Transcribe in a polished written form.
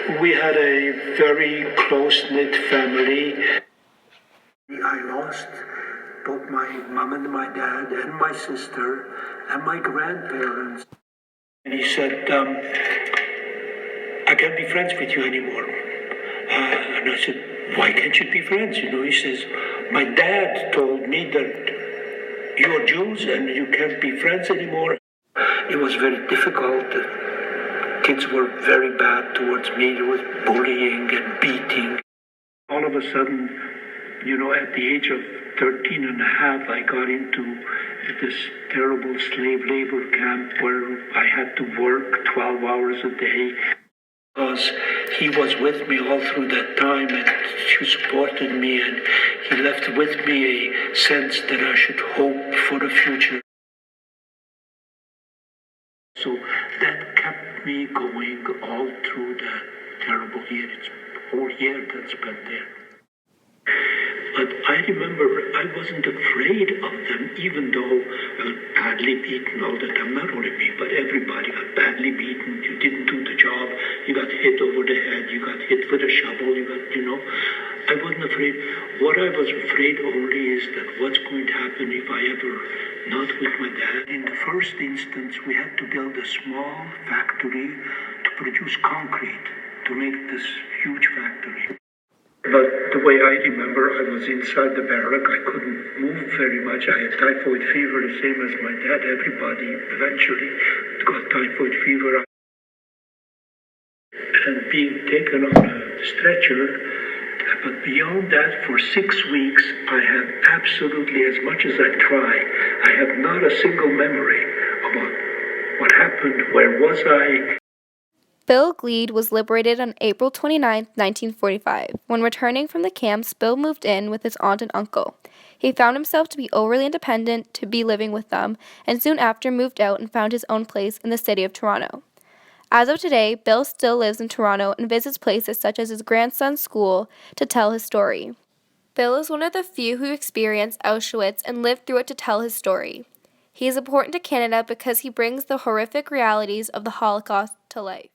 We had a very close-knit family. I lost both my mom and my dad and my sister and my grandparents. And he said, I can't be friends with you anymore. And I said, why can't you be friends? He says, my dad told me that you're Jews and you can't be friends anymore. It was very difficult. The kids were very bad towards me. There was bullying and beating. All of a sudden, at the age of 13 and a half, I got into this terrible slave labor camp where I had to work 12 hours a day. Because he was with me all through that time and he supported me and he left with me a sense that I should hope for the future. So that kept me going all through that terrible year. It's a whole year that's spent there. But I remember I wasn't afraid of them, even though I was badly beaten all the time. Not only me, but everybody got badly beaten. You didn't do the job. You got hit over the head. You got hit with a shovel. I wasn't afraid. What I was afraid only is that what's going to happen if I ever not with my dad. In the first instance, we had to build a small factory to produce concrete, to make this huge factory. But the way I remember, I was inside the barrack. I couldn't move very much. I had typhoid fever, the same as my dad. Everybody eventually got typhoid fever. And being taken on a stretcher. But beyond that, for 6 weeks, I have absolutely, as much as I try, I have not a single memory about what happened, where was I. Bill Glied was liberated on April 29, 1945. When returning from the camps, Bill moved in with his aunt and uncle. He found himself to be overly independent to be living with them, and soon after moved out and found his own place in the city of Toronto. As of today, Bill still lives in Toronto and visits places such as his grandson's school to tell his story. Bill is one of the few who experienced Auschwitz and lived through it to tell his story. He is important to Canada because he brings the horrific realities of the Holocaust to life.